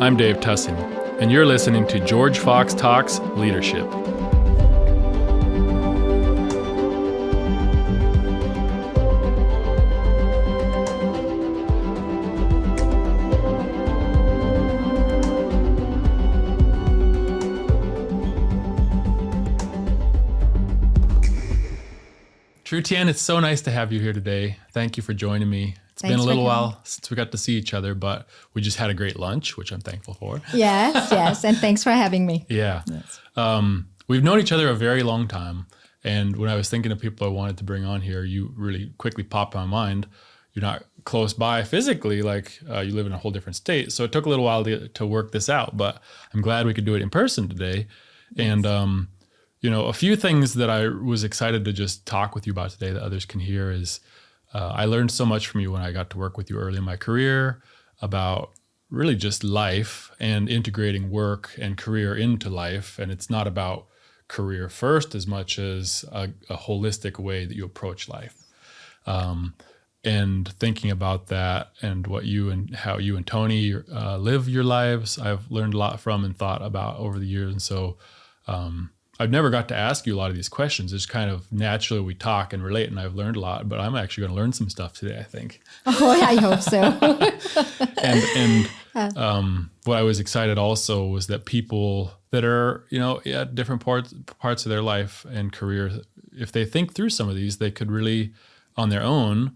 I'm Dave Tussing, and you're listening to George Fox Talks Leadership. Trieu-Tien, it's so nice to have you here today. Thank you for joining me. It's been a little while since we got to see each other, but we just had a great lunch, which I'm thankful for. Yes, and thanks for having me. Yeah. Yes. We've known each other a very long time, and when I was thinking of people I wanted to bring on here, you really quickly popped on my mind. You're not close by physically, you live in a whole different state, so it took a little while to work this out, but I'm glad we could do it in person today. Yes. And a few things that I was excited to just talk with you about today that others can hear is I learned so much from you when I got to work with you early in my career about really just life and integrating work and career into life. And it's not about career first as much as a holistic way that you approach life. And thinking about that and how you and Tony live your lives, I've learned a lot from and thought about over the years. And so I've never got to ask you a lot of these questions. It's kind of naturally we talk and relate, and I've learned a lot, but I'm actually going to learn some stuff today, I think. Oh, I hope so. and what I was excited also was that people that are, at different parts of their life and career, if they think through some of these, they could really, on their own,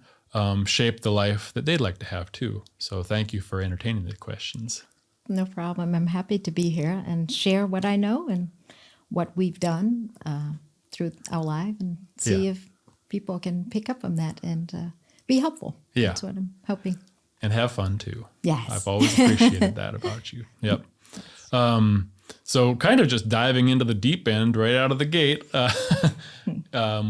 shape the life that they'd like to have too. So thank you for entertaining the questions. No problem. I'm happy to be here and share what I know and what we've done through our life and see if people can pick up from that and be helpful. Yeah. That's what I'm hoping. And have fun too. Yes. I've always appreciated that about you. Yep. So kind of just diving into the deep end right out of the gate,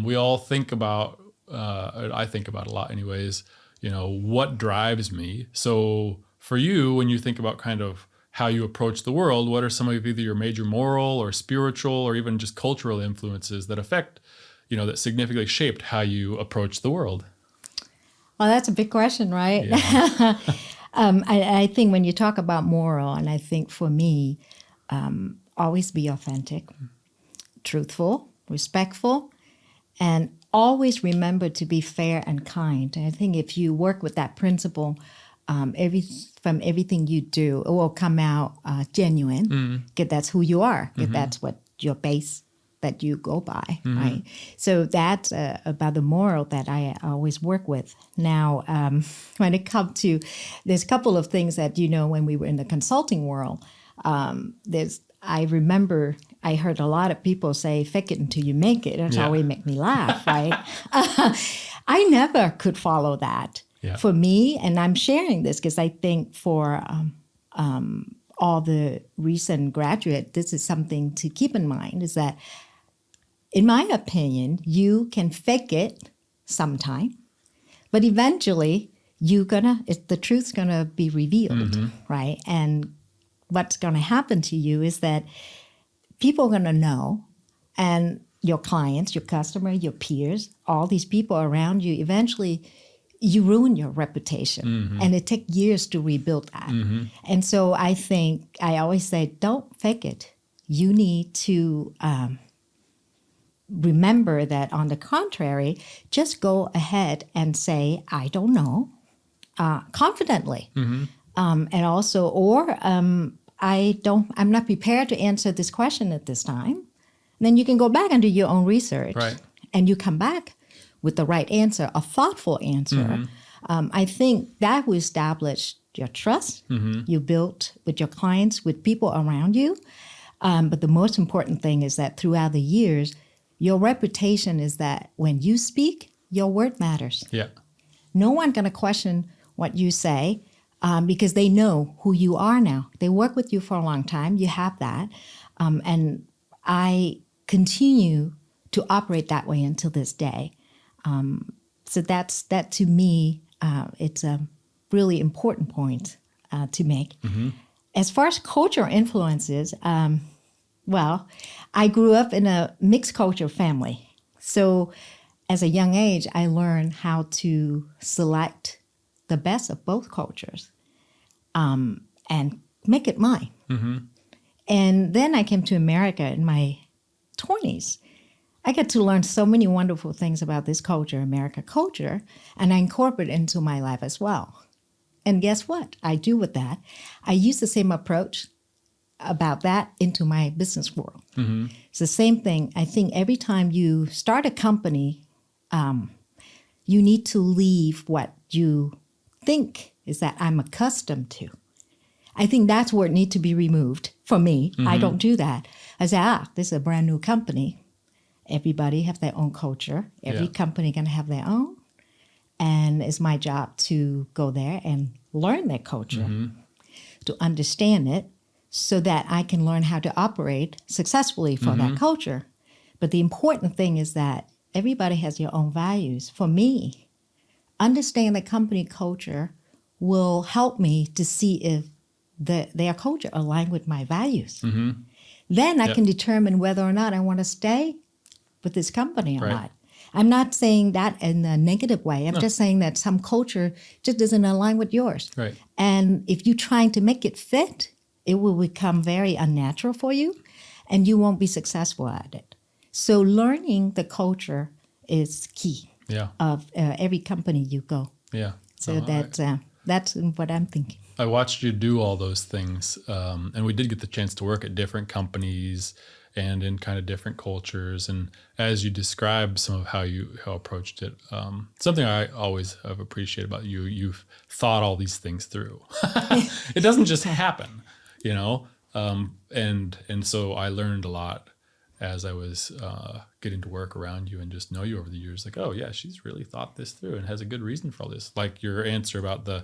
we all think about, I think about a lot anyways, what drives me. So for you, when you think about kind of how you approach the world, what are some of either your major moral or spiritual or even just cultural influences that affect, that significantly shaped how you approach the world? Well, that's a big question, right? Yeah. I think when you talk about moral, and I think for me, always be authentic, truthful, respectful, and always remember to be fair and kind. And I think if you work with that principle, from everything you do, it will come out genuine, because that's who you are, because that's what your base that you go by, right? So that's about the moral that I always work with. Now, when it comes to, there's a couple of things that, when we were in the consulting world, I remember I heard a lot of people say, fake it until you make it. That's always make me laugh, right? I never could follow that. Yeah. For me, and I'm sharing this because I think for all the recent graduates, this is something to keep in mind, is that, in my opinion, you can fake it sometime, but eventually the truth's gonna be revealed, right? And what's gonna happen to you is that people are gonna know, and your clients, your customer, your peers, all these people around you, eventually you ruin your reputation, and it takes years to rebuild that. And so I think, I always say, don't fake it. You need to remember that, on the contrary, just go ahead and say, I don't know, confidently. And also, I'm not prepared to answer this question at this time. And then you can go back and do your own research. Right. And you come back with the right answer, a thoughtful answer. I think that will establish your trust you built with your clients, with people around you. But the most important thing is that throughout the years, your reputation is that when you speak, your word matters. Yeah. No one's going to question what you say because they know who you are now. They work with you for a long time. You have that. And I continue to operate that way until this day. So that to me, it's a really important point to make. As far as cultural influences, I grew up in a mixed culture family. So as a young age, I learned how to select the best of both cultures. And make it mine. And then I came to America in my 20s. I got to learn so many wonderful things about this culture, American culture, and I incorporate it into my life as well. And guess what I do with that? I use the same approach about that into my business world. It's the same thing. I think every time you start a company, you need to leave what you think is that I'm accustomed to. I think that's where it needs to be removed for me. I don't do that. I say, this is a brand new company. Everybody have their own culture. Every company can have their own. And it's my job to go there and learn their culture, to understand it so that I can learn how to operate successfully for that culture. But the important thing is that everybody has your own values. For me, understand the company culture will help me to see if their culture align with my values. Then I can determine whether or not I want to stay with this company or not. I'm not saying that in a negative way. I'm just saying that some culture just doesn't align with yours. And if you're trying to make it fit, it will become very unnatural for you and you won't be successful at it. So learning the culture is key of every company you go. So that's what I'm thinking. I watched you do all those things, and we did get the chance to work at different companies and in kind of different cultures. And as you described some of how you approached it, something I always have appreciated about you, you've thought all these things through. It doesn't just happen, you know? And so I learned a lot as I was getting to work around you and just know you over the years. Like, oh yeah, she's really thought this through and has a good reason for all this. Like your answer about the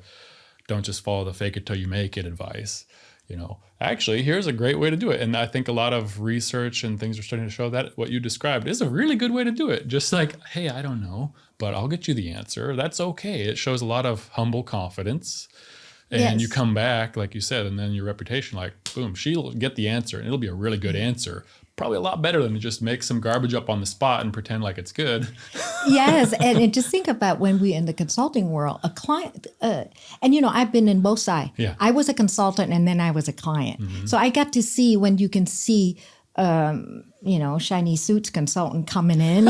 don't just follow the fake it till you make it advice. You know, actually, here's a great way to do it. And I think a lot of research and things are starting to show that what you described is a really good way to do it. Just like, hey, I don't know, but I'll get you the answer. That's okay. It shows a lot of humble confidence. And you come back, like you said, and then your reputation, like, boom, she'll get the answer and it'll be a really good answer. Probably a lot better than to just make some garbage up on the spot and pretend like it's good. Yes. And just think about when we're in the consulting world, a client, and you know, I've been in both sides. I was a consultant and then I was a client. So I got to see when you can see, you know, shiny suits consultant coming in.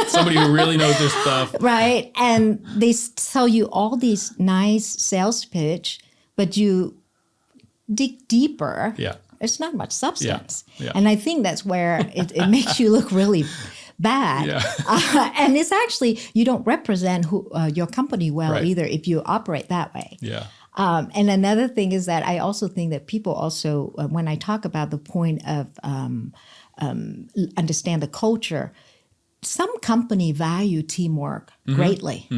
Somebody who really knows their stuff. Right. And they tell you all these nice sales pitch, but you dig deeper. It's not much substance. And I think that's where it makes you look really bad. And it's actually, you don't represent your company well either if you operate that way. And another thing is that I also think that people also, when I talk about the point of understand the culture, some company value teamwork greatly.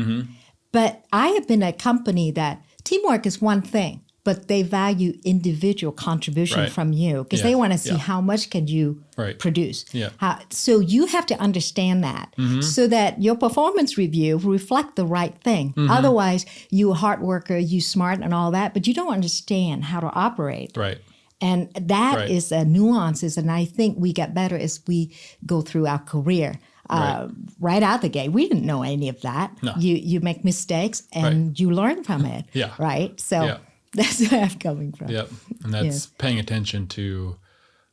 But I have been a company that teamwork is one thing, but they value individual contribution from you because they want to see how much can you produce. So you have to understand that so that your performance review reflect the right thing. Otherwise, you a hard worker, you smart and all that, but you don't understand how to operate. And that is a nuances, and I think we get better as we go through our career. Right out the gate, we didn't know any of that. You make mistakes and you learn from it. Right? So that's where I'm coming from. And that's paying attention to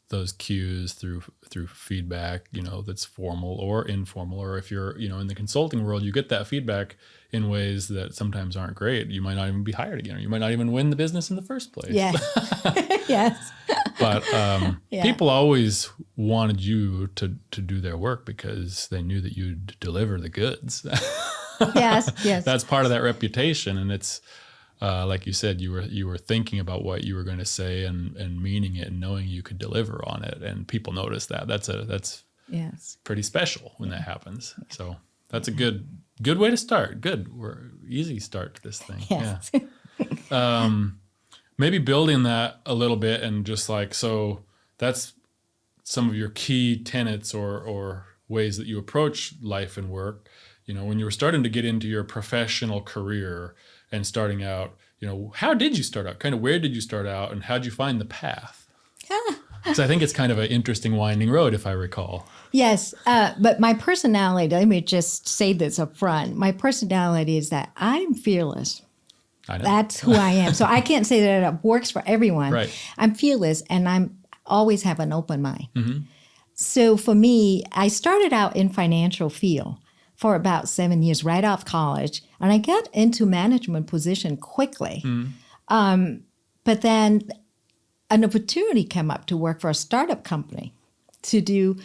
those cues through feedback, you know, that's formal or informal. Or if you're, you know, in the consulting world, you get that feedback in ways that sometimes aren't great. You might not even be hired again, or you might not even win the business in the first place. But people always wanted you to do their work because they knew that you'd deliver the goods. That's part of that reputation. And it's, like you said, you were thinking about what you were going to say and meaning it and knowing you could deliver on it, and people notice that. That's pretty special when that happens. So that's a good way to start. We're easy start to this thing. Maybe building that a little bit and just like, so that's some of your key tenets or ways that you approach life and work. You know, when you were starting to get into your professional career and starting out, you know, how did you start out? Kind of where did you start out and how did you find the path? Because I think it's kind of an interesting winding road, if I recall. Yes, but my personality, let me just say this up front. My personality is that I'm fearless. I know. That's who I am. So I can't say that it works for everyone. Right. I'm fearless, and I'm always have an open mind. Mm-hmm. So for me, I started out in financial field for about 7 years right off college, and I got into management position quickly. But then an opportunity came up to work for a startup company to do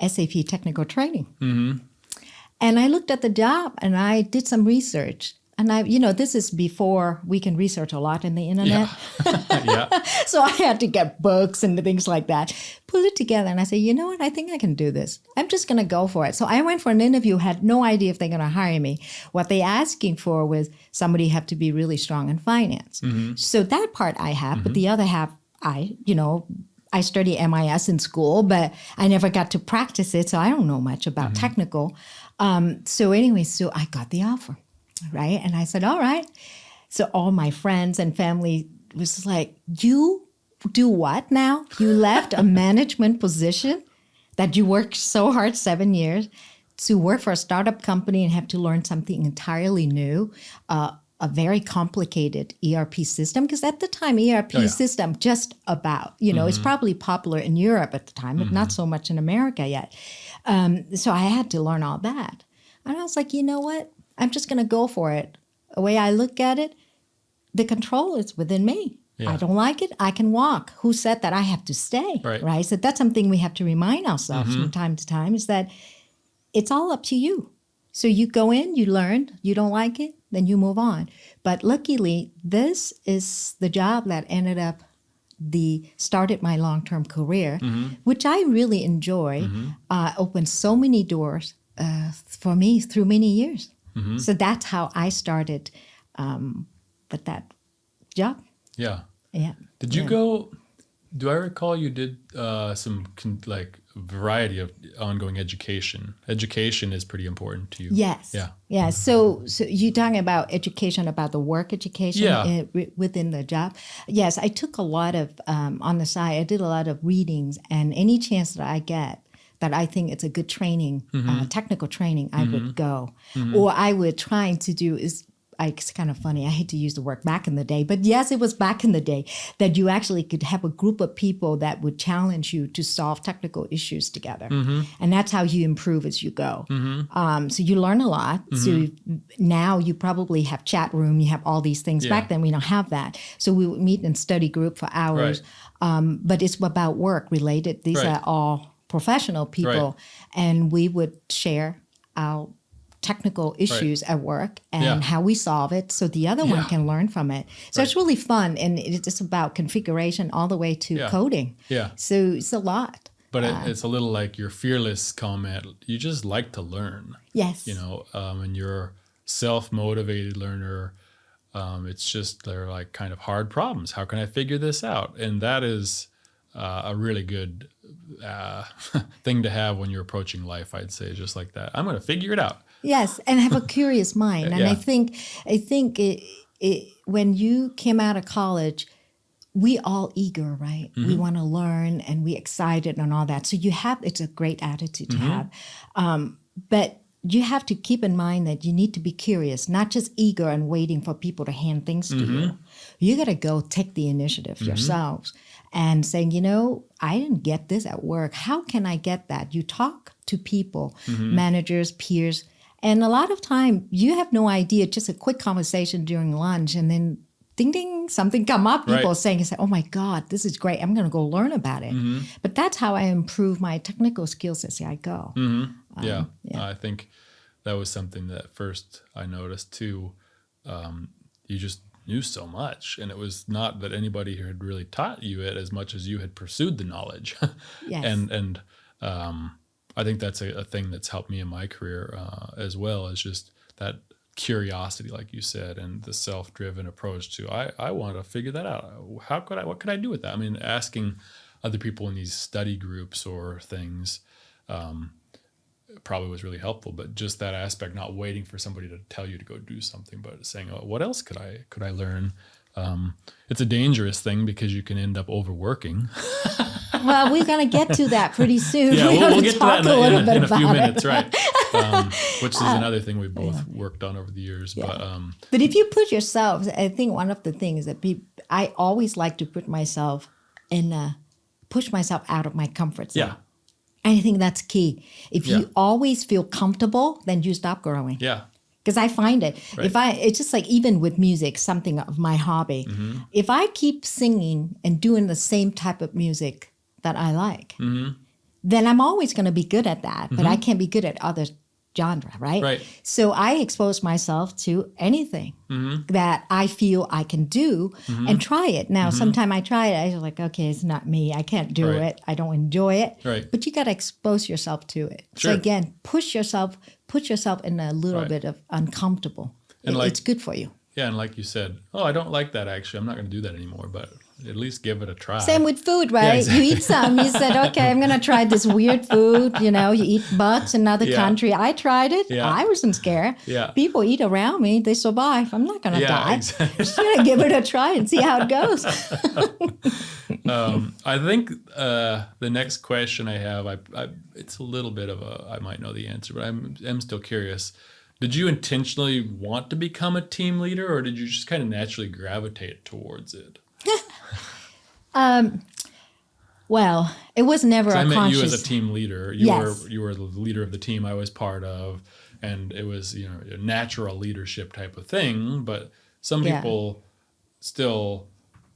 SAP technical training. Mm-hmm. And I looked at the job and I did some research. And this is before we can research a lot in the internet. Yeah. So I had to get books and things like that, put it together. And I said, you know what? I think I can do this. I'm just going to go for it. So I went for an interview, had no idea if they're going to hire me. What they asking for was somebody have to be really strong in finance. Mm-hmm. So that part I have, but the other half, I studied MIS in school, but I never got to practice it. So I don't know much about technical. So I got the offer. Right. And I said, all right. So all my friends and family was like, you do what now? You left a management position that you worked so hard 7 years to work for a startup company and have to learn something entirely new, a very complicated ERP system. Because at the time, ERP system just about, it's probably popular in Europe at the time, but not so much in America yet. So I had to learn all that. And I was like, you know what? I'm just going to go for it. The way I look at it, the control is within me. Yeah. I don't like it, I can walk. Who said that I have to stay? Right? So that's something we have to remind ourselves from time to time is that it's all up to you. So you go in, you learn, you don't like it, then you move on. But luckily, this is the job that ended up started my long-term career, which I really enjoy, opened so many doors for me through many years. So that's how I started with that job. Yeah. Yeah. Did you go? Do I recall you did some variety of ongoing education? Education is pretty important to you. Yes. Yeah. Yeah. So you're talking about education, about the work education within the job. Yes, I took a lot of on the side. I did a lot of readings, and any chance that I get that I think it's a good training, technical training, I would go. Or I would try to do it's kind of funny. I hate to use the word back in the day, but yes, it was back in the day that you actually could have a group of people that would challenge you to solve technical issues together. And that's how you improve as you go. So you learn a lot. So now you probably have chat room, you have all these things. Yeah. Back then we don't have that. So we would meet in study group for hours, but it's about work related. These are all professional people, and we would share our technical issues at work and how we solve it so the other one can learn from it. So it's really fun, and it's about configuration all the way to coding. Yeah. So it's a lot. But it's a little like your fearless comment. You just like to learn. Yes. And you're a self-motivated learner. It's just they're like kind of hard problems. How can I figure this out? And that is a really good thing to have when you're approaching life, I'd say, just like that. I'm going to figure it out. Yes, and have a curious mind. And I think when you came out of college, we all eager, right? We want to learn and we excited and all that. So it's a great attitude to have. But you have to keep in mind that you need to be curious, not just eager and waiting for people to hand things to you. You got to go take the initiative yourselves and saying, I didn't get this at work. How can I get that? You talk to people, managers, peers, and a lot of time you have no idea, just a quick conversation during lunch and then ding, ding, something come up. People saying, oh my God, this is great. I'm going to go learn about it. But that's how I improve my technical skills as I go. I think that was something that first I noticed too. You just knew so much, and it was not that anybody had really taught you it as much as you had pursued the knowledge. Yes. And I think that's a thing that's helped me in my career as well, is just that curiosity, like you said, and the self-driven approach to I want to figure that out. What could I do with that? I mean, asking other people in these study groups or things probably was really helpful, but just that aspect, not waiting for somebody to tell you to go do something, but saying, oh, what else could I learn? It's a dangerous thing because you can end up overworking. Well, we're going to get to that pretty soon. Yeah, we'll get to that in a few minutes, right? which is another thing we both worked on over the years. Yeah. But if you put yourself, I think one of the things that I always like to put myself push myself out of my comfort zone. Yeah. I think that's key. If you always feel comfortable, then you stop growing. Yeah. Because I find it. Right. It's just like even with music, something of my hobby. Mm-hmm. If I keep singing and doing the same type of music that I like, then I'm always going to be good at that. But I can't be good at other genre, right? Right. So I expose myself to anything that I feel I can do and try it. Now, sometimes I try it, I'm like, okay, it's not me. I can't do it. I don't enjoy it. Right. But you got to expose yourself to it. Sure. So again, put yourself in a little bit of uncomfortable. And It's good for you. Yeah, and like you said, I don't like that actually. I'm not going to do that anymore, but at least give it a try. Same with food, right? Yeah, exactly. You eat some. You said, okay, I'm going to try this weird food. You eat bugs in another country. I tried it. Yeah. I wasn't scared. Yeah. People eat around me. They survive. I'm not going to die. Exactly. I'm just going to give it a try and see how it goes. I think the next question I have, it's a little bit of I might know the answer, but I'm still curious. Did you intentionally want to become a team leader, or did you just kind of naturally gravitate towards it? Well, it was never I a met conscious. you as a team leader. You were the leader of the team I was part of, and it was a natural leadership type of thing. But some people still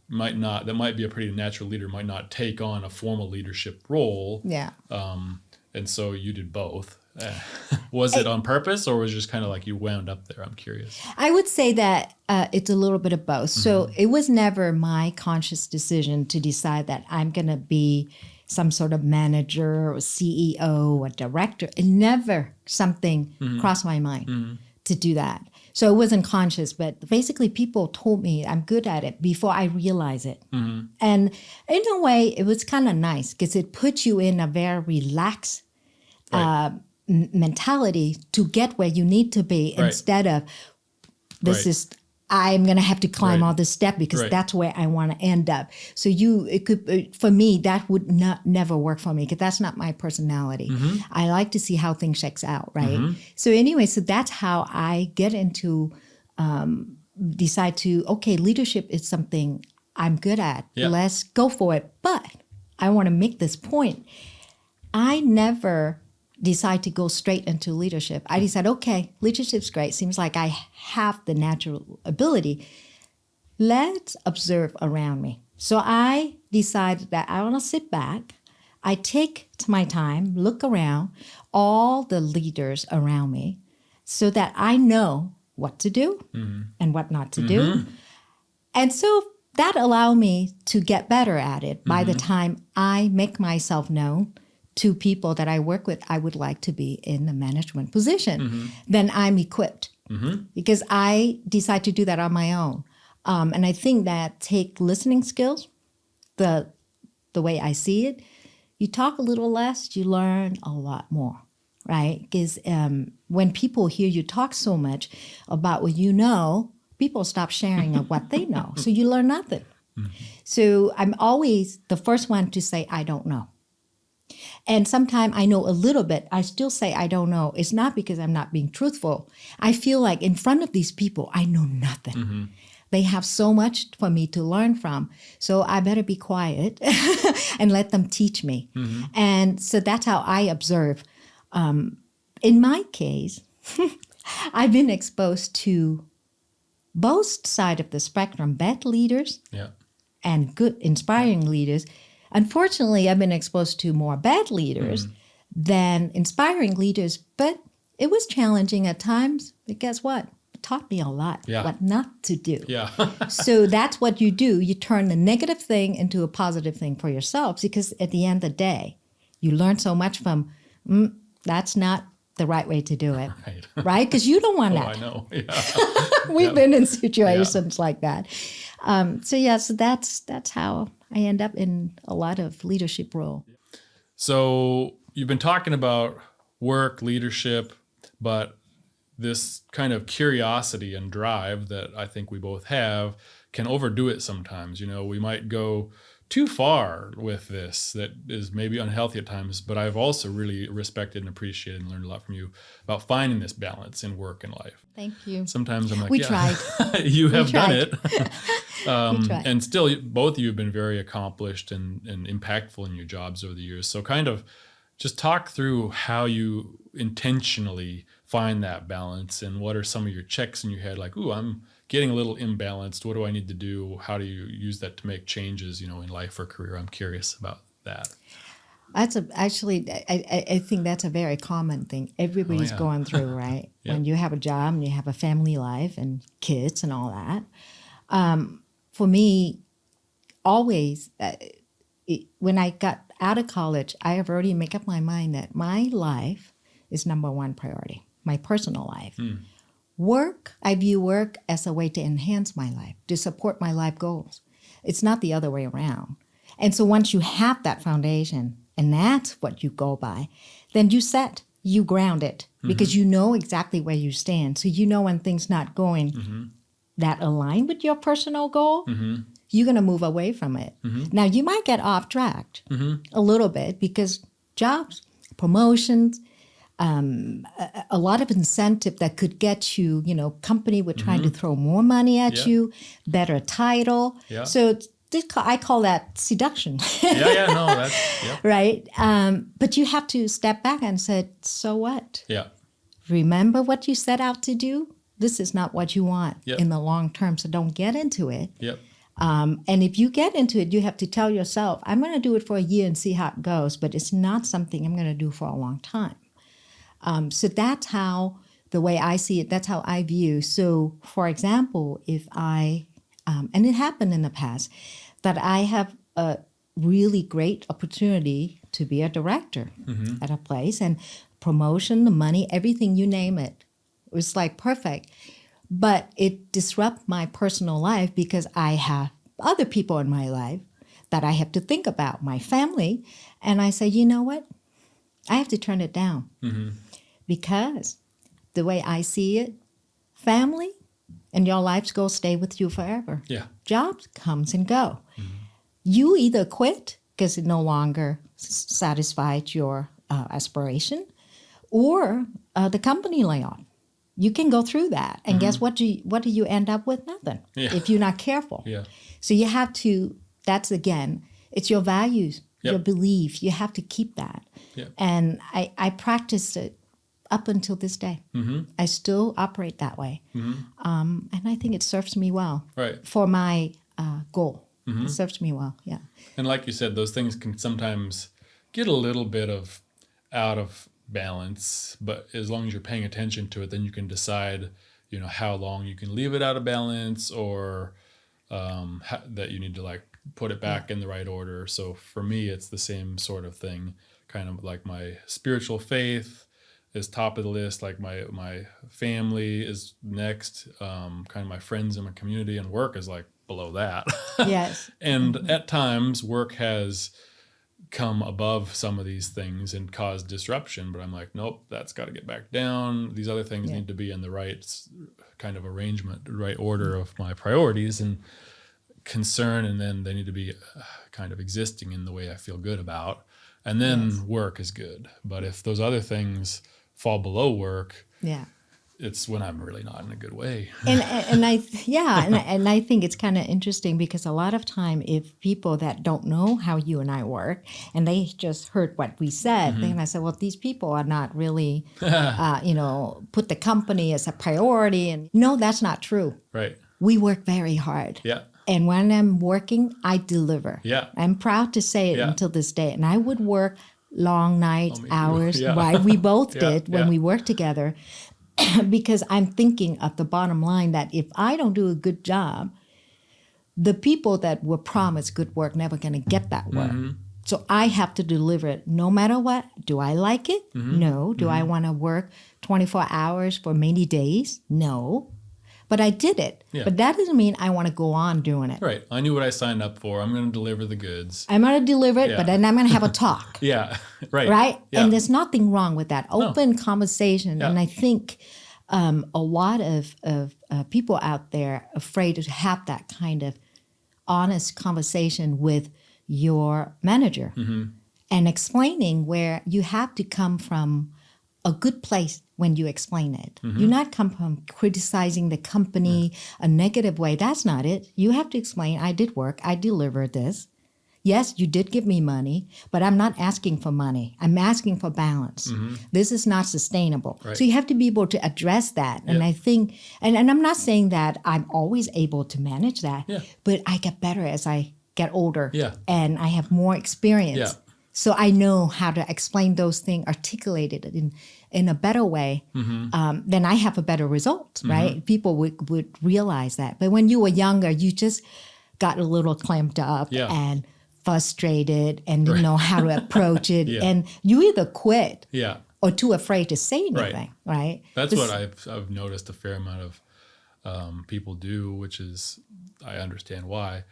might not. That might be a pretty natural leader. Might not take on a formal leadership role. Yeah. And so you did both. Was it on purpose, or was it just kind of like you wound up there? I'm curious. I would say that it's a little bit of both. So it was never my conscious decision to decide that I'm going to be some sort of manager or CEO or director. It never something crossed my mind to do that. So it wasn't conscious, but basically people told me I'm good at it before I realized it. And in a way, it was kind of nice because it put you in a very relaxed mentality to get where you need to be instead of this is I'm going to have to climb all this step because that's where I want to end up. So for me, that would never work for me because that's not my personality. I like to see how things checks out, right? So anyway, so that's how I get into, decide to, okay, leadership is something I'm good at. Yeah. Let's go for it. But I want to make this point. I never decide to go straight into leadership. I decided, okay, leadership's great. Seems like I have the natural ability. Let's observe around me. So I decided that I want to sit back. I take my time, look around all the leaders around me so that I know what to do and what not to do. And so that allowed me to get better at it. By the time I make myself known to people that I work with, I would like to be in a management position. Then I'm equipped because I decide to do that on my own. And I think that take listening skills, the way I see it, you talk a little less, you learn a lot more, right? Because when people hear you talk so much about what you know, people stop sharing of what they know. So you learn nothing. So I'm always the first one to say, I don't know. And sometimes I know a little bit. I still say I don't know. It's not because I'm not being truthful. I feel like in front of these people, I know nothing. They have so much for me to learn from. So I better be quiet and let them teach me. And so that's how I observe. In my case, I've been exposed to both sides of the spectrum, bad leaders and good, inspiring leaders. Unfortunately, I've been exposed to more bad leaders than inspiring leaders, but it was challenging at times. But guess what? It taught me a lot what not to do. So that's what you do. You turn the negative thing into a positive thing for yourself because at the end of the day, you learn so much from, that's not the right way to do it, right? Because you don't want that. I know. We've been in situations like that. So that's how I end up in a lot of leadership role. So you've been talking about work, leadership, but this kind of curiosity and drive that I think we both have can overdo it sometimes. We might go too far with this that is maybe unhealthy at times, but I've also really respected and appreciated and learned a lot from you about finding this balance in work and life. Thank you. Sometimes I'm like, We yeah, tried. you have done tried. it. We tried. And still, both of you have been very accomplished and impactful in your jobs over the years. So kind of just talk through how you intentionally find that balance and what are some of your checks in your head, like, ooh, I'm getting a little imbalanced. What do I need to do? How do you use that to make changes, in life or career? I'm curious about that. Actually, I think that's a very common thing everybody's yeah. going through, right? Yep. When you have a job and you have a family life and kids and all that. For me, always, when I got out of college, I have already made up my mind that my life is number one priority, my personal life. Work, I view work as a way to enhance my life, to support my life goals. It's not the other way around. And so once you have that foundation, and that's what you go by, then you ground it, because you know exactly where you stand. So you know when things not going that align with your personal goal, you're going to move away from it. Now, you might get off track a little bit because jobs, promotions, a lot of incentive that could get you, company would try to throw more money at you, better title. Yeah. So I call that seduction. No, that's, yeah. Right? But you have to step back and say, so what? Yeah. Remember what you set out to do? This is not what you want Yep. in the long term, so don't get into it. Yep. And if you get into it, you have to tell yourself, I'm going to do it for a year and see how it goes, but it's not something I'm going to do for a long time. So that's how, the way I see it, that's how I view. So, for example, if and it happened in the past, that I have a really great opportunity to be a director at a place, and promotion, the money, everything, you name it. It was like perfect. But it disrupts my personal life because I have other people in my life that I have to think about, my family. And I say, you know what? I have to turn it down. Because the way I see it, family and your lives go stay with you forever. Yeah. Jobs comes and go. You either quit because it no longer satisfied your aspiration, or the company layoff. You can go through that, and guess what? What do you end up with? Nothing. Yeah. If you're not careful. Yeah. So you have to. That's again, it's your values, your belief. You have to keep that. Yep. And I practiced it up until this day. I still operate that way, and I think it serves me well. Right. For my goal. It serves me well. Yeah. And like you said, those things can sometimes get a little bit out of balance, but as long as you're paying attention to it, then you can decide, how long you can leave it out of balance, or that you need to put it back in the right order. So for me, it's the same sort of thing, kind of like my spiritual faith is top of the list, like my family is next, kind of my friends in my community, and work is below that. Yes. And at times work has come above some of these things and caused disruption, but I'm like, nope, that's got to get back down. These other things need to be in the right kind of arrangement, the right order of my priorities and concern, and then they need to be kind of existing in the way I feel good about. And then work is good. But if those other things fall below work, it's when I'm really not in a good way. And I think it's kind of interesting because a lot of time, if people that don't know how you and I work and they just heard what we said, then I said, well, these people are not really, put the company as a priority. And no, that's not true. Right. We work very hard. Yeah. And when I'm working, I deliver. Yeah. I'm proud to say it until this day. And I would work long nights, hours, Yeah. right? We both did when Yeah. we worked together. Because I'm thinking of the bottom line that if I don't do a good job, the people that were promised good work never going to get that work. So I have to deliver it no matter what. Do I like it? No. Do I want to work 24 hours for many days? No. But I did it. Yeah. But that doesn't mean I want to go on doing it. Right. I knew what I signed up for. I'm going to deliver the goods. I'm going to deliver it, but then I'm going to have a talk. Yeah. Right. Right? Yeah. And there's nothing wrong with that. Open conversation. Yeah. And I think a lot of people out there are afraid to have that kind of honest conversation with your manager and explaining where you have to come from a good place when you explain it. You not come from criticizing the company a negative way. That's not it. You have to explain, I did work, I delivered this. Yes, you did give me money, but I'm not asking for money. I'm asking for balance. This is not sustainable. Right. So you have to be able to address that. And I think, and I'm not saying that I'm always able to manage that, but I get better as I get older and I have more experience. Yeah. So I know how to explain those things, articulate it in a better way. Then I have a better result, right? People would realize that. But when you were younger, you just got a little clamped up and frustrated and didn't know how to approach it. And you either quit or too afraid to say anything, right? That's what I've noticed a fair amount of people do, which is, I understand why.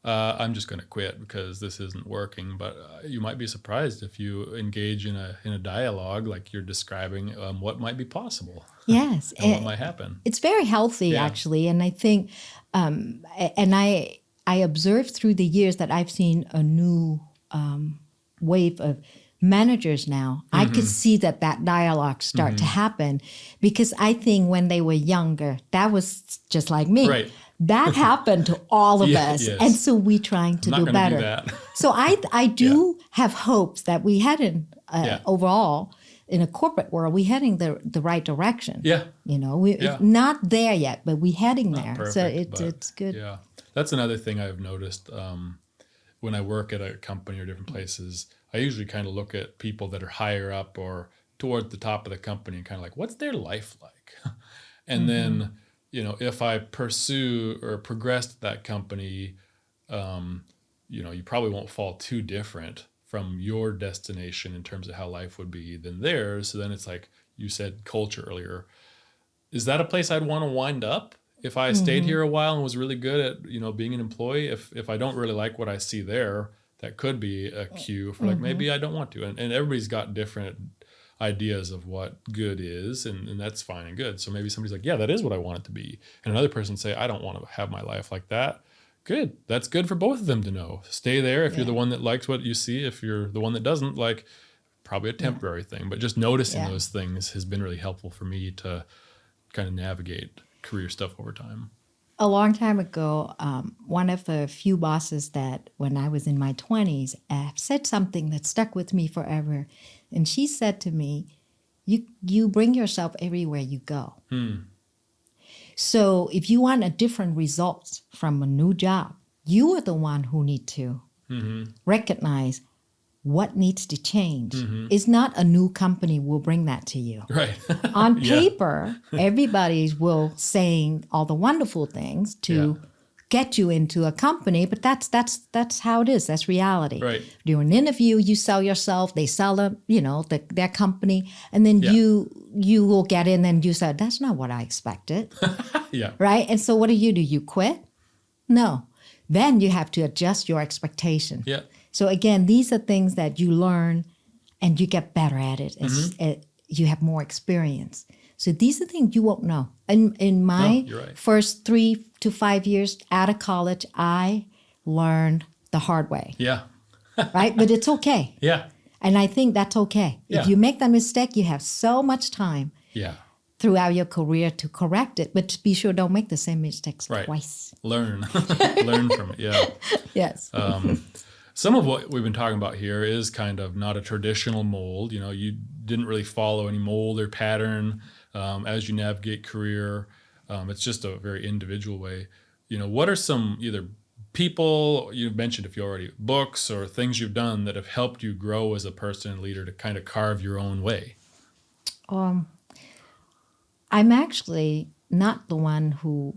I'm just going to quit because this isn't working. But you might be surprised if you engage in a dialogue like you're describing what might be possible. Yes. and what might happen. It's very healthy, actually. And I think, and I observed through the years that I've seen a new wave of managers now. I could see that dialogue start to happen because I think when they were younger, that was just like me. Right. That happened to all of us. Yes. And so we're trying to do better. Do that. So I do have hopes that we heading overall in a corporate world, we're heading the right direction. Yeah. You know, we're not there yet, but we're heading there. Perfect, So but it's good. Yeah. That's another thing I've noticed when I work at a company or different places. I usually kind of look at people that are higher up or toward the top of the company and kind of like, what's their life like? And then, you know, if I pursue or progress that company, you know, you probably won't fall too different from your destination in terms of how life would be than theirs. So then it's like you said culture earlier. Is that a place I'd want to wind up? If I stayed here a while and was really good at, you know, being an employee, if I don't really like what I see there, that could be a cue for like, maybe I don't want to. And everybody's got different ideas of what good is, and that's fine and good. So maybe somebody's like, yeah, that is what I want it to be. And another person say, I don't want to have my life like that. Good. That's good for both of them to know. Stay there if you're the one that likes what you see. If you're the one that doesn't, like, probably a temporary thing. But just noticing those things has been really helpful for me to kind of navigate career stuff over time. A long time ago, one of the few bosses that when I was in my 20s said something that stuck with me forever. And she said to me, you bring yourself everywhere you go. So if you want a different result from a new job, you are the one who need to recognize what needs to change. It's not a new company will bring that to you. Right. On paper, everybody will saying all the wonderful things to get you into a company, but that's how it is. That's reality. Right. During an interview, you sell yourself, they sell them, you know, their company, and then you will get in and you say, that's not what I expected. Right? And so what do? You quit? No. Then you have to adjust your expectation. So again, these are things that you learn and you get better at it as you have more experience. So these are things you won't know. In my first 3 to 5 years out of college, I learned the hard way. Right? But it's okay. And I think that's okay. If you make that mistake, you have so much time throughout your career to correct it. But be sure don't make the same mistakes twice. Learn. Learn from it. Yes. Some of what we've been talking about here is kind of not a traditional mold. You know, you didn't really follow any mold or pattern as you navigate career. It's just a very individual way. You know, what are some either people, you've mentioned if you already, books or things you've done that have helped you grow as a person and leader to kind of carve your own way? I'm actually not the one who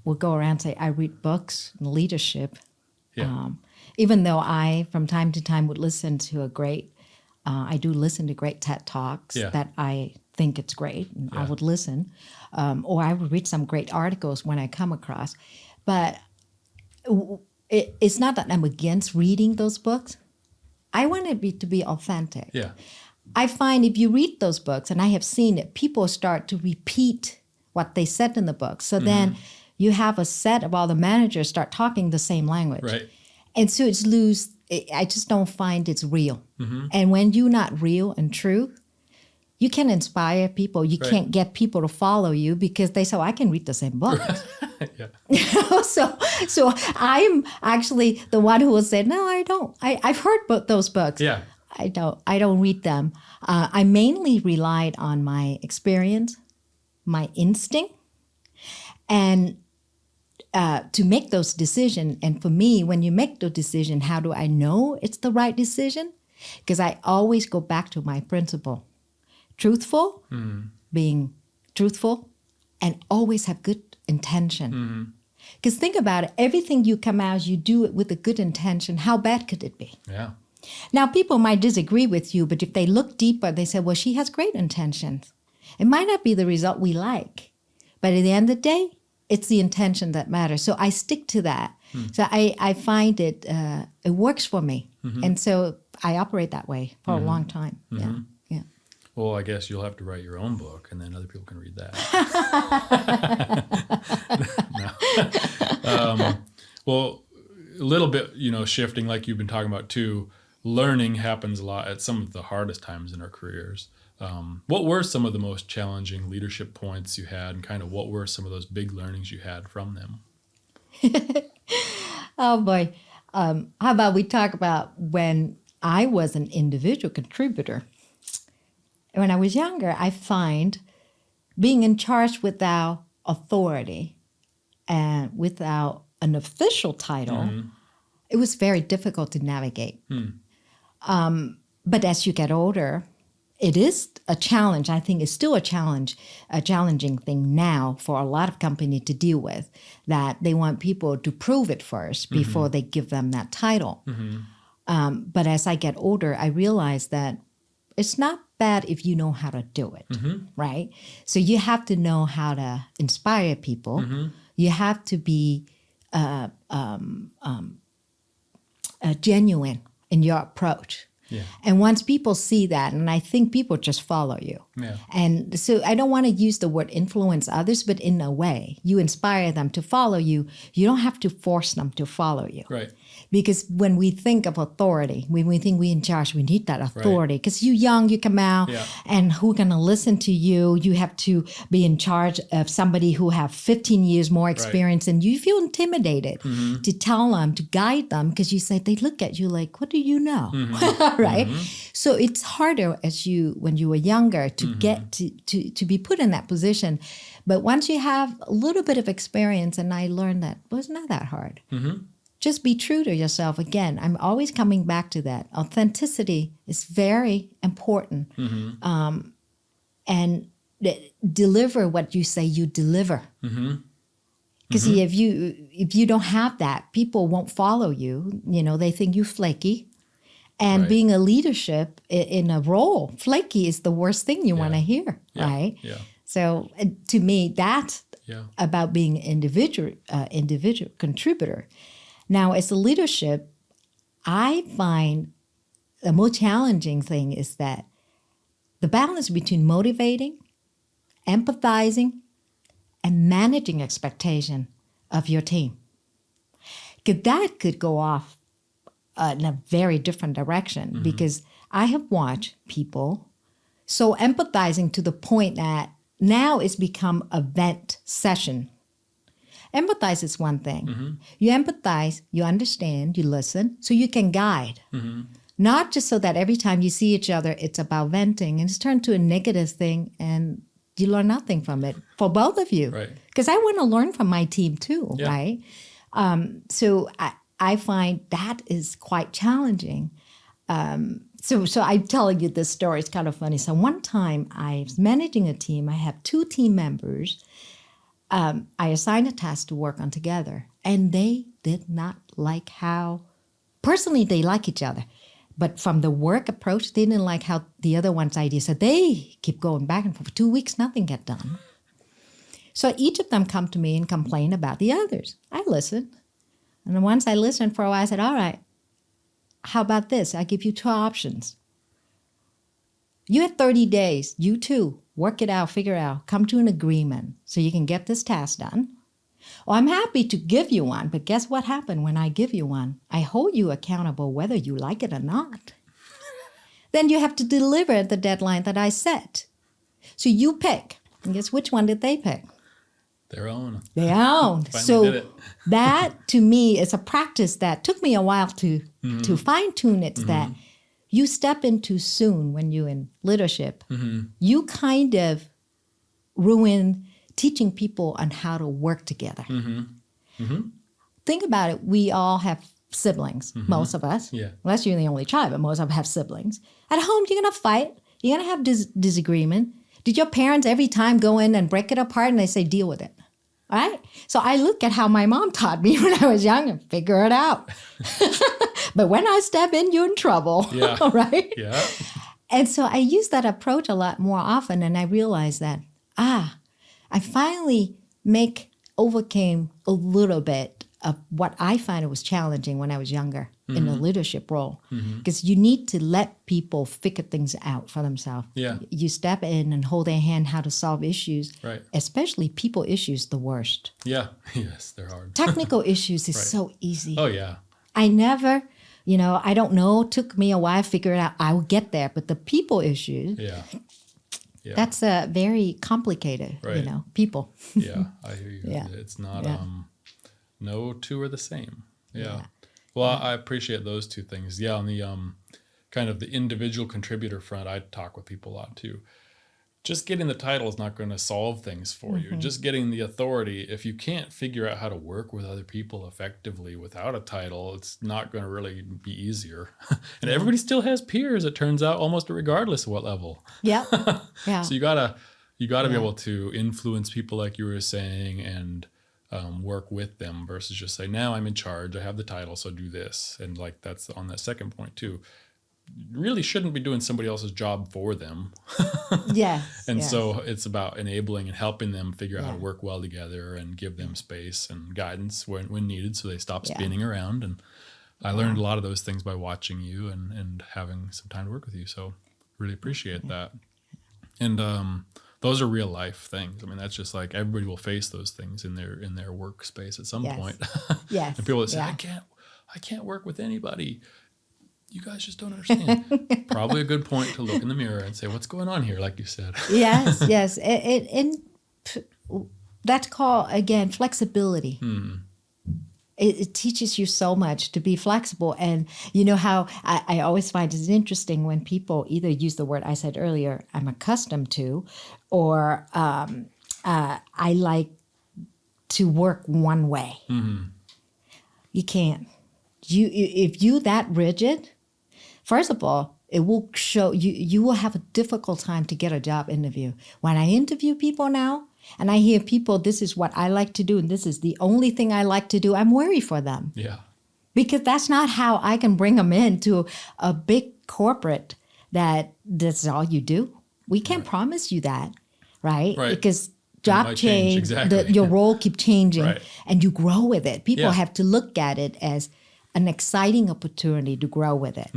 will go around and say, I read books and leadership. Even though I, from time to time, would listen to I do listen to great TED Talks that I think it's great, and I would listen. Or I would read some great articles when I come across. But it's not that I'm against reading those books. I want it to be authentic. I find if you read those books, and I have seen it, people start to repeat what they said in the book. So then you have a set of all the managers start talking the same language. And so I just don't find it's real. And when you're not real and true, you can inspire people. You Right. can't get people to follow you because they say, I can read the same book. Yeah. So I'm actually the one who will say, no, I don't. I've heard those books. Yeah. I don't read them. I mainly relied on my experience, my instinct, and to make those decisions. And for me, when you make the decision, how do I know it's the right decision? Because I always go back to my principle. Truthful, being truthful, and always have good intention. Because think about it, everything you come out, you do it with a good intention. How bad could it be? Yeah. Now, people might disagree with you, but if they look deeper, they say, well, she has great intentions. It might not be the result we like, but at the end of the day, it's the intention that matters. So I stick to that. So I find it works for me. And so I operate that way for a long time. Yeah. Well, I guess you'll have to write your own book, and then other people can read that. Well, a little bit, shifting like you've been talking about too. Learning happens a lot at some of the hardest times in our careers. What were some of the most challenging leadership points you had, and kind of what were some of those big learnings you had from them? Oh boy. How about we talk about when I was an individual contributor? When I was younger, I find being in charge without authority and without an official title, it was very difficult to navigate. But as you get older, it is a challenge. I think it's still a challenging thing now for a lot of companies to deal with, that they want people to prove it first before they give them that title. But as I get older, I realize that it's not bad if you know how to do it, right? So you have to know how to inspire people. You have to be genuine in your approach. Yeah. And once people see that, and I think people just follow you. Yeah. And so I don't want to use the word influence others, but in a way, you inspire them to follow you. You don't have to force them to follow you. Right. Because when we think of authority, when we think we're in charge, we need that authority. Because you're young, you come out, and who's going to listen to you? You have to be in charge of somebody who have 15 years more experience, and you feel intimidated to tell them, to guide them, because you say, they look at you like, what do you know? Right? So it's harder when you were younger to get to be put in that position. But once you have a little bit of experience, and I learned that it was not that hard. Just be true to yourself. Again, I'm always coming back to that. Authenticity is very important. And deliver what you say you deliver. Because if you don't have that, people won't follow you. They think you flaky. And being a leadership in a role, flaky is the worst thing you want to hear, right? Yeah. So to me, that's about being an individual contributor. Now, as a leadership, I find the most challenging thing is that the balance between motivating, empathizing, and managing expectation of your team. Because that could go off in a very different direction, because I have watched people so empathizing to the point that now it's become a vent session. Empathize is one thing. You empathize, you understand, you listen, so you can guide. Not just so that every time you see each other, it's about venting, and it's turned to a negative thing, and you learn nothing from it for both of you. Right. Because I want to learn from my team too, Yeah. right? So I find that is quite challenging. So I'm telling you this story. It's kind of funny. So one time I was managing a team. I have 2 team members. I assigned a task to work on together, and they did not like how, personally, they like each other. But from the work approach, they didn't like how the other one's idea. So they keep going back and forth. For 2 weeks, nothing get done. So each of them come to me and complain about the others. I listen. And then once I listened for a while, I said, all right, how about this? I give you 2 options. You have 30 days, you two, work it out, figure it out, come to an agreement so you can get this task done. Or I'm happy to give you one, but guess what happened when I give you one? I hold you accountable whether you like it or not. Then you have to deliver at the deadline that I set. So you pick. And guess which one did they pick? Their own. Their own. Finally did it. That to me is a practice that took me a while to fine tune. It's that you step in too soon when you're in leadership. You kind of ruin teaching people on how to work together. Think about it. We all have siblings, most of us. Yeah. Unless you're the only child, but most of us have siblings. At home, you're going to fight. You're going to have disagreement. Did your parents every time go in and break it apart and they say, deal with it? All right? So I look at how my mom taught me when I was young and figure it out. But when I step in, you're in trouble. Yeah. Right? Yeah. And so I use that approach a lot more often, and I realize that, I finally overcame a little bit of what I find was challenging when I was younger in a leadership role. Because you need to let people figure things out for themselves. Yeah. You step in and hold their hand how to solve issues, Right. especially people issues, the worst. Yeah. Yes, they're hard. Technical issues is Right. so easy. Oh, yeah. I never, I don't know, took me a while to figure it out. I will get there. But the people issues, Yeah. Yeah. that's very complicated, Right. people. Yeah, I hear you. Yeah. It's not, Yeah. no two are the same. Yeah. Yeah. Well, I appreciate those two things. Yeah, on the kind of the individual contributor front, I talk with people a lot too. Just getting the title is not going to solve things for you. Just getting the authority, if you can't figure out how to work with other people effectively without a title, it's not going to really be easier. And everybody still has peers, it turns out, almost regardless of what level. Yeah. Yeah. So you gotta be Yeah. able to influence people, like you were saying, and work with them versus just say, now I'm in charge, I have the title, so do this. And like that's on that second point too. You really shouldn't be doing somebody else's job for them. Yes. And yes. so it's about enabling and helping them figure out how to Yeah. work well together and give them space and guidance when needed so they stop Yeah. spinning around. And I learned a lot of those things by watching you and having some time to work with you. So really appreciate that. And those are real life things. I mean, that's just like everybody will face those things in their workspace at some Yes. point. Yes. And people that say, Yeah. I can't work with anybody. You guys just don't understand. Probably a good point to look in the mirror and say, what's going on here, like you said. Yes, yes. That's called, again, flexibility. It teaches you so much to be flexible. And you know how I always find it interesting when people either use the word I said earlier, I'm accustomed to, or I like to work one way. You can't. If you that rigid, first of all, it will show you will have a difficult time to get a job interview. When I interview people now, and I hear people, this is what I like to do, and this is the only thing I like to do, I'm worried for them. Yeah. Because that's not how I can bring them into a big corporate that that's all you do. We can't promise you that, right? Right. Because might job change, change, exactly. your role keep changing, Right. and you grow with it. People Yeah. have to look at it as an exciting opportunity to grow with it.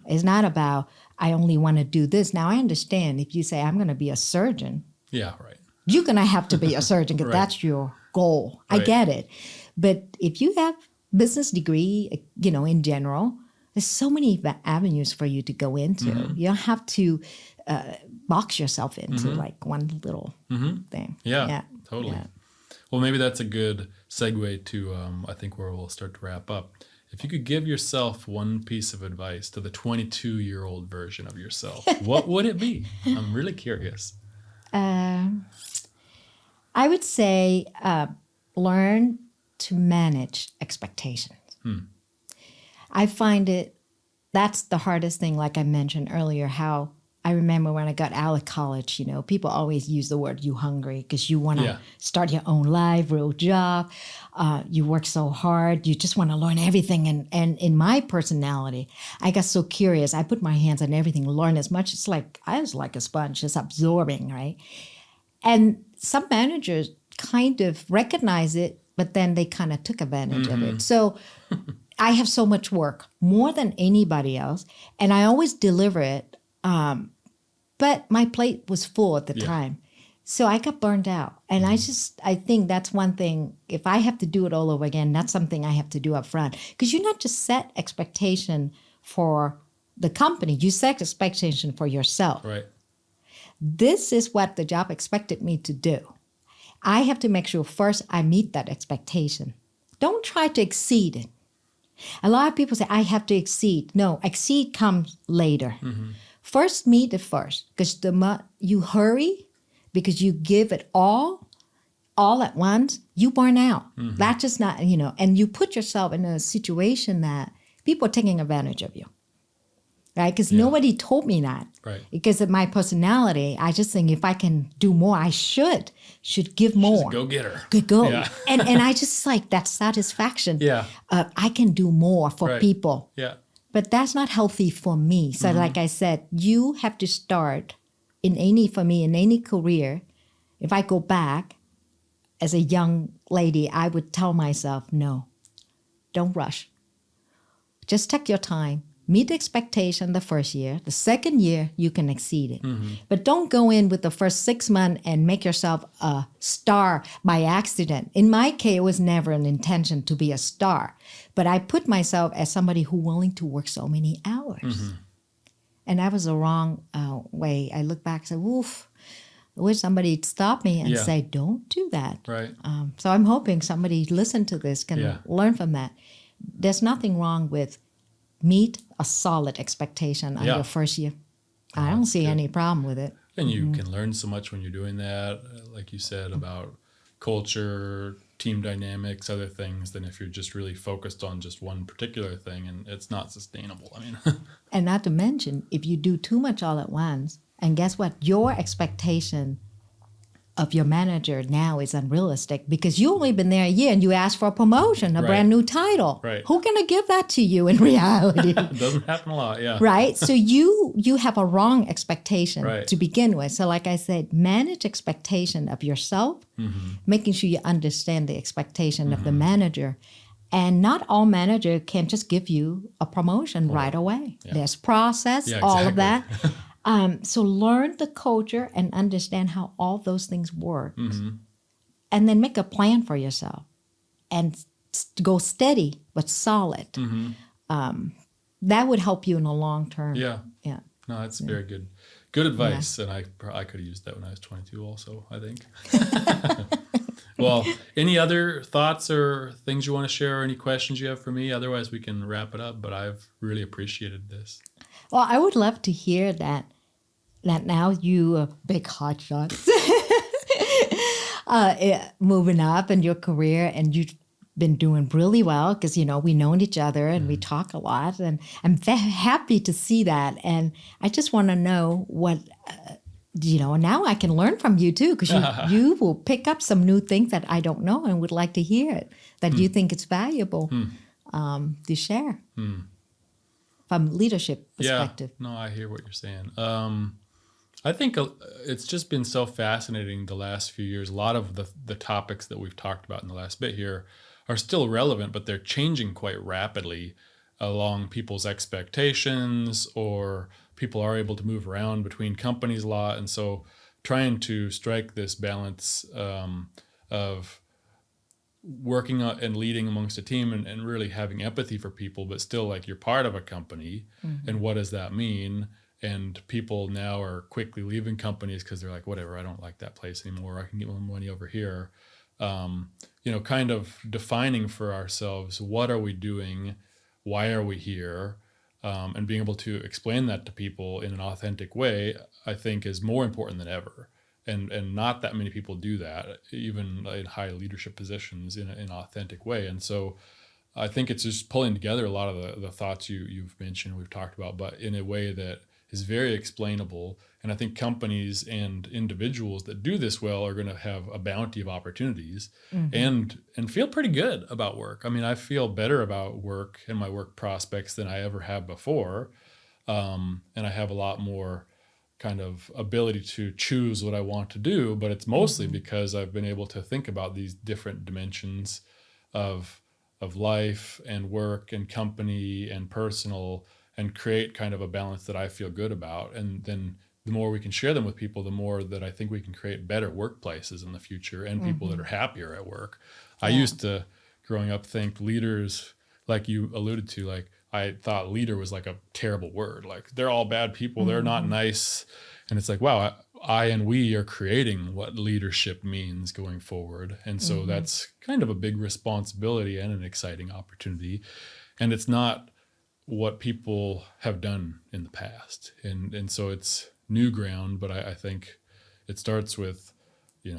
It's not about, I only want to do this. Now, I understand if you say, I'm going to be a surgeon, Yeah, right. you're going to have to be a surgeon because Right. that's your goal. I Right. get it. But if you have business degree, in general, there's so many avenues for you to go into. You don't have to box yourself into like one little thing. Yeah, totally. Yeah. Well, maybe that's a good segue to, I think, where we'll start to wrap up. If you could give yourself one piece of advice to the 22-year-old version of yourself, what would it be? I'm really curious. I would say learn to manage expectations. I find that's the hardest thing, like I mentioned earlier, how I remember when I got out of college, people always use the word you hungry because you want to Yeah. start your own life, real job. You work so hard. You just want to learn everything. And in my personality, I got so curious. I put my hands on everything, learn as much. It's like I was like a sponge, just absorbing, right? And some managers kind of recognize it, but then they kind of took advantage of it. So I have so much work, more than anybody else, and I always deliver it. But my plate was full at the time. So I got burned out. And I think that's one thing. If I have to do it all over again, that's something I have to do up front. Because you not just set expectation for the company, you set expectation for yourself. Right. This is what the job expected me to do. I have to make sure first I meet that expectation. Don't try to exceed it. A lot of people say, I have to exceed. No, exceed comes later. First, meet it first. Because you hurry, because you give it all at once, you burn out. That's just not, and you put yourself in a situation that people are taking advantage of you. Right? Because nobody told me that. Right. Because of my personality, I just think if I can do more, I should give more. She's a go-getter. Go. Yeah. and I just like that satisfaction. Yeah. I can do more for people. Yeah. But that's not healthy for me. So like I said, you have to start in any career. If I go back as a young lady, I would tell myself, no, don't rush. Just take your time. Meet the expectation the first year. The second year, you can exceed it. But don't go in with the first 6 months and make yourself a star by accident. In my case, it was never an intention to be a star. But I put myself as somebody who willing to work so many hours. And that was the wrong way. I look back and say, oof, I wish somebody stop me and say, don't do that. Right. So I'm hoping somebody listen to this can learn from that. There's nothing wrong with meet a solid expectation on your first year. I don't see any problem with it. And you can learn so much when you're doing that, like you said, about culture, team dynamics, other things, than if you're just really focused on just one particular thing and it's not sustainable. I mean, and not to mention, if you do too much all at once, and guess what? Your expectation of your manager now is unrealistic because you only been there a year and you asked for a promotion, a brand new title. Right. Who's going to give that to you in reality? it doesn't happen a lot, yeah. Right? So you have a wrong expectation to begin with. So like I said, manage expectation of yourself, making sure you understand the expectation of the manager. And not all manager can just give you a promotion right away. Yeah. There's process, all of that. So learn the culture and understand how all those things work. And then make a plan for yourself and go steady but solid. That would help you in the long term. Yeah. Yeah. No, that's very good. Good advice. And I could have used that when I was 22 also, I think. Well, any other thoughts or things you want to share or any questions you have for me? Otherwise, we can wrap it up. But I've really appreciated this. Well, I would love to hear that now you a big hotshot moving up in your career, and you've been doing really well because, we known each other and we talk a lot, and I'm happy to see that. And I just want to know what, now I can learn from you too, because you will pick up some new things that I don't know and would like to hear it, that you think it's valuable to share. From leadership perspective. Yeah, no, I hear what you're saying. I think it's just been so fascinating the last few years. A lot of the topics that we've talked about in the last bit here are still relevant, but they're changing quite rapidly along people's expectations, or people are able to move around between companies a lot. And so trying to strike this balance of working and leading amongst a team and really having empathy for people, but still like you're part of a company. And what does that mean? And people now are quickly leaving companies because they're like, whatever, I don't like that place anymore. I can get more money over here. Kind of defining for ourselves, what are we doing? Why are we here? And being able to explain that to people in an authentic way, I think is more important than ever. And not that many people do that, even in high leadership positions in an authentic way. And so I think it's just pulling together a lot of the thoughts you've mentioned, we've talked about, but in a way that is very explainable. And I think companies and individuals that do this well are going to have a bounty of opportunities and feel pretty good about work. I mean, I feel better about work and my work prospects than I ever have before. And I have a lot more kind of ability to choose what I want to do, but it's mostly because I've been able to think about these different dimensions of life and work and company and personal, and create kind of a balance that I feel good about, and then the more we can share them with people, the more that I think we can create better workplaces in the future and people that are happier at work. I used to, growing up, think leaders, like you alluded to, like I thought leader was like a terrible word. Like they're all bad people. They're not nice. And it's like, wow, I and we are creating what leadership means going forward. And so that's kind of a big responsibility and an exciting opportunity. And it's not what people have done in the past. And so it's new ground, but I think it starts with,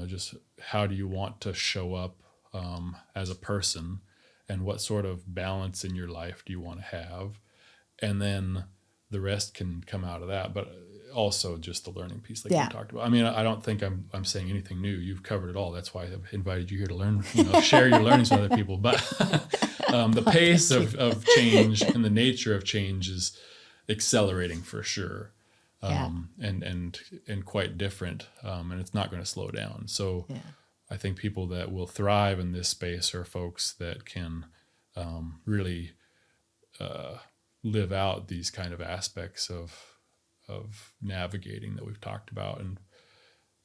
just how do you want to show up as a person, and what sort of balance in your life do you want to have? And then the rest can come out of that, but also just the learning piece like you talked about. I mean, I don't think I'm saying anything new. You've covered it all. That's why I've invited you here to learn, share your learnings with other people. But the pace of change and the nature of change is accelerating for sure. And quite different. And it's not going to slow down. So I think people that will thrive in this space are folks that can really live out these kind of aspects of navigating that we've talked about.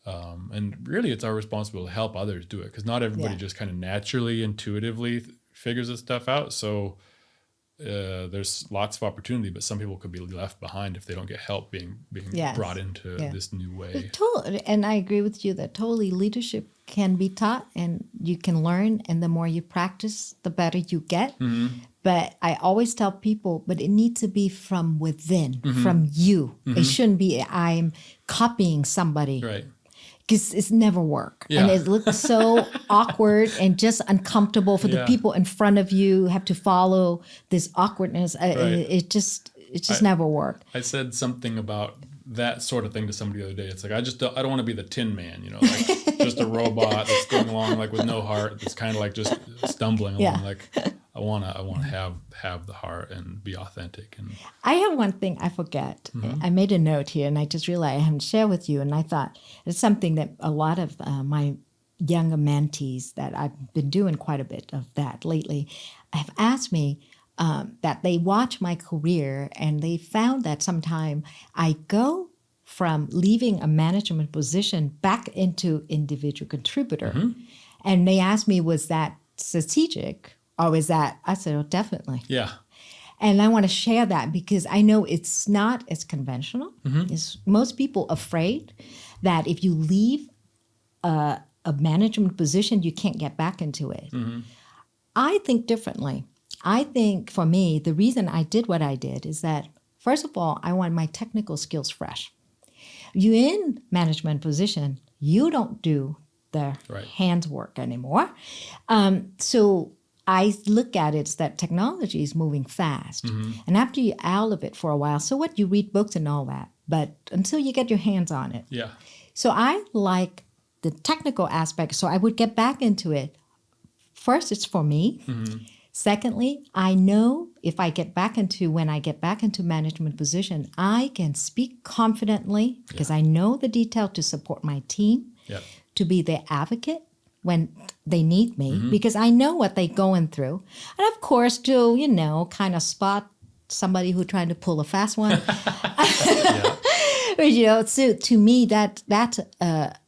And really it's our responsibility to help others do it, because not everybody just kind of naturally, intuitively figures this stuff out. So there's lots of opportunity, but some people could be left behind if they don't get help being brought into this new way. Totally. And I agree with you that totally leadership can be taught and you can learn. And the more you practice, the better you get. But I always tell people, but it needs to be from within, from you. It shouldn't be I'm copying somebody. Right. Because it's never work. And it looks so awkward and just uncomfortable for the people in front of you have to follow this awkwardness. It just never work. I said something about that sort of thing to somebody the other day. It's like, I don't want to be the Tin Man, like just a robot that's going along like with no heart. That's kind of like just stumbling along. Like I want to have the heart and be authentic. And I have one thing I forget. I made a note here, and I just realized I haven't shared with you. And I thought it's something that a lot of my younger mentees that I've been doing quite a bit of that lately have asked me that they watch my career, and they found that sometime I go from leaving a management position back into individual contributor. And they asked me, was that strategic? Or is that, I said, oh, definitely. Yeah. And I want to share that because I know it's not as conventional. It's most people afraid that if you leave a management position, you can't get back into it. I think differently. I think for me, the reason I did what I did is that, first of all, I want my technical skills fresh. You in management position, you don't do the hands work anymore. So I look at it as that technology is moving fast. And after you're out of it for a while, so what, you read books and all that, but until you get your hands on it. Yeah. So I like the technical aspect, so I would get back into it. First, it's for me. Secondly, I know if I get back into, when I get back into management position, I can speak confidently because I know the detail to support my team, to be their advocate when they need me, because I know what they're going through. And of course, to, kind of spot somebody who trying to pull a fast one. So to me, that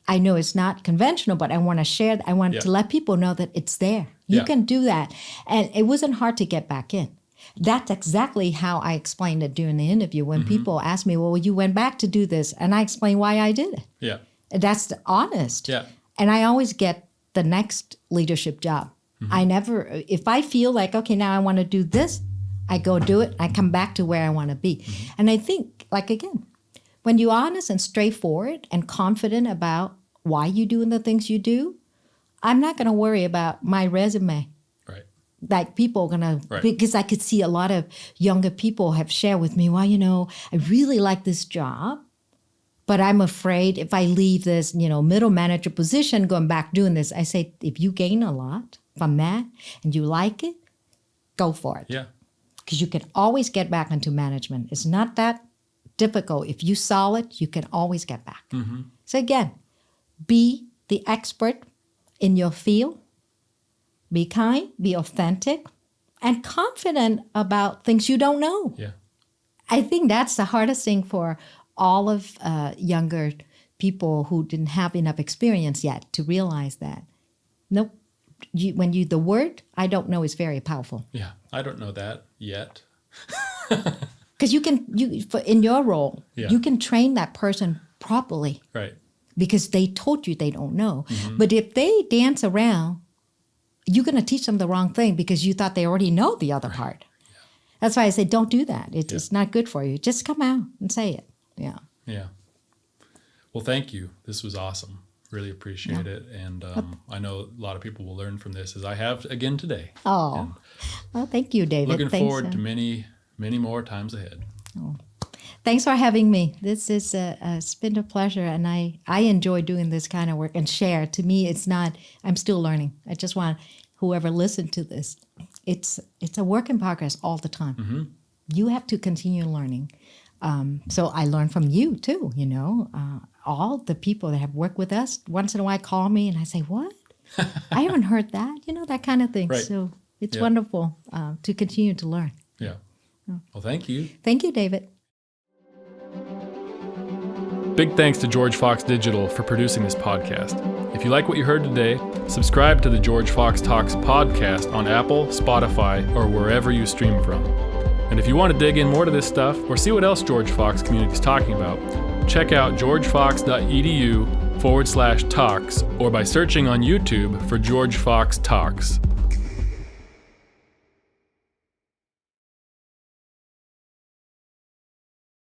I know it's not conventional, but I want to share. I want to let people know that it's there. You can do that. And it wasn't hard to get back in. That's exactly how I explained it during the interview. When people ask me, well, you went back to do this. And I explain why I did it. Yeah. That's honest. Yeah. And I always get the next leadership job. I never, if I feel like, okay, now I want to do this, I go do it. I come back to where I want to be. And I think, like, again, when you're honest and straightforward and confident about why you're doing the things you do, I'm not going to worry about my resume. Right. Like people are going to, because I could see a lot of younger people have shared with me, well, I really like this job, but I'm afraid if I leave this, middle manager position, going back doing this, I say, if you gain a lot from that and you like it, go for it. Yeah. Because you can always get back into management. It's not that difficult. If you saw it, you can always get back. So again, be the expert in your field. Be kind, be authentic, and confident about things you don't know. Yeah. I think that's the hardest thing for all of younger people who didn't have enough experience yet to realize that. Nope. The word I don't know is very powerful. Yeah, I don't know that yet. Because in your role, Yeah. you can train that person properly. Right. Because they told you they don't know. But if they dance around, you're going to teach them the wrong thing because you thought they already know the other part. Yeah. That's why I say don't do that. It's not good for you. Just come out and say it. Yeah. Yeah. Well, thank you. This was awesome. Really appreciate it. And I know a lot of people will learn from this, as I have again today. Oh, well, thank you, David. Looking Thanks, forward to many, many more times ahead. Thanks for having me. This is it's been a pleasure, and I enjoy doing this kind of work and share. To me, it's not. I'm still learning. I just want whoever listened to this. It's a work in progress all the time. Mm-hmm. You have to continue learning. So I learn from you too. All the people that have worked with us once in a while call me, and I say, "What? I haven't heard that." That kind of thing. Right. So it's wonderful to continue to learn. Yeah. Well, thank you. Thank you, David. Big thanks to George Fox Digital for producing this podcast. If you like what you heard today, subscribe to the George Fox Talks podcast on Apple, Spotify, or wherever you stream from. And if you want to dig in more to this stuff or see what else George Fox community is talking about, check out georgefox.edu/talks or by searching on YouTube for George Fox Talks.